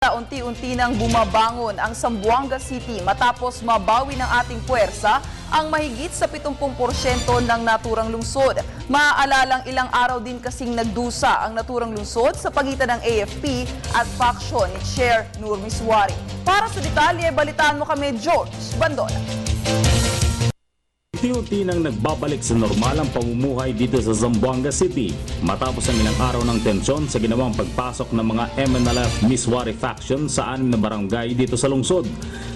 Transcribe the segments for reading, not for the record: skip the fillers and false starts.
Unti-unti nang bumabangon ang Zamboanga City matapos mabawi ng ating puwersa ang mahigit sa 70% ng naturang lungsod. Maaalalang ilang araw din kasing nagdusa ang naturang lungsod sa pagitan ng AFP at faksyon ni Chair Nur Miswari. Para sa detalye, balitaan mo kami, George Bandola. Unti-unti nang nagbabalik sa normal ang pamumuhay dito sa Zamboanga City matapos ang ilang araw ng tensyon sa ginawang pagpasok ng mga MNLF Miswari faction sa 6 na barangay dito sa lungsod.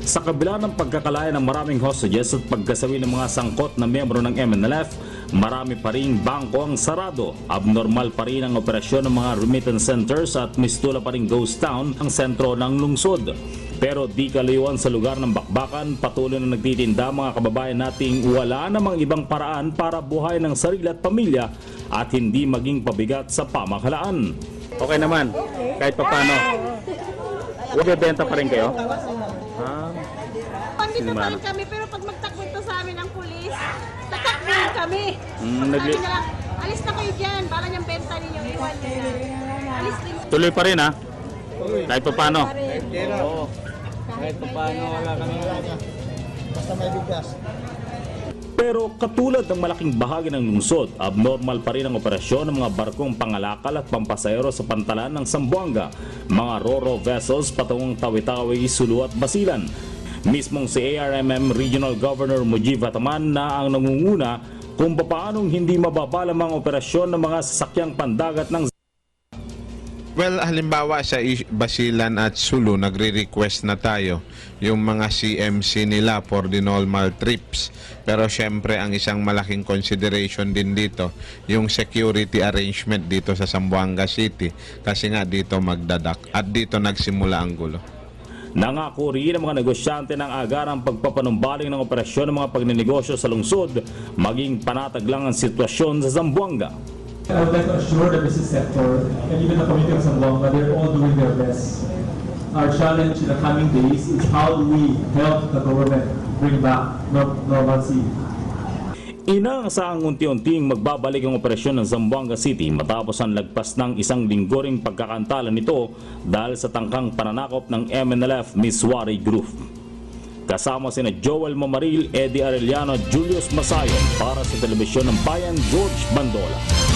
Sa kabila ng pagkakalaya ng maraming hostages at pagkasawi ng mga sangkot na miyembro ng MNLF, marami pa ring bangko ang sarado. Abnormal pa rin ang operasyon ng mga remittance centers at mistula pa ring ghost town ang sentro ng lungsod. Pero di kalayuan sa lugar ng bakbakan, patuloy na nagtitinda mga kababayan nating wala namang ibang paraan para buhay ng sarili at pamilya at hindi maging pabigat sa pamahalaan. Okay naman, kahit pa paano. Bebenta pa rin kayo? Pandito pa rin kami, pero pag magtakwento sa amin ang pulis, tatakbuhin kami. Sabi na lang, alis na kayo dyan, para niyang benta ninyo, iwan niyo na. Alis din. Tuloy pa rin ha? Kahit pa paano? Oo. Kahit pa paano, wala kami. Basta may bigas. Pero katulad ng malaking bahagi ng lungsod, abnormal pa rin ang operasyon ng mga barkong pangalakal at pampasayero sa pantalan ng Zamboanga, mga ro-ro vessels patungong Tawi-Tawi, Sulu at Basilan. Mismong si ARMM Regional Governor Mujib Ataman na ang nangunguna kung paanong hindi mababalam ang operasyon ng mga sasakyang pandagat ng Well, halimbawa sa Basilan at Sulu, nagre-request na tayo yung mga CMC nila for the normal trips. Pero syempre, ang isang malaking consideration din dito, yung security arrangement dito sa Zamboanga City. Kasi nga dito magdadak at dito nagsimula ang gulo. Nangako rin ang mga negosyante ng agarang pagpapanumbaling ng operasyon ng mga pagninegosyo sa lungsod, maging panatag lang ang sitwasyon sa Zamboanga. I would like to assure the business sector and even the community of Zamboanga, they're all doing their best. Our challenge in the coming days is how do we help the government bring back normalcy. Inaasahang unti-unting magbabalik ang operasyon ng Zamboanga City matapos ang lagpas ng isang linggo ring pagkakantala nito dahil sa tangkang pananakop ng MNLF Miswari Group. Kasama sina Joel Mamaril, Eddie Arellano, Julius Masayon para sa Telebisyon ng Bayan, George Bandola.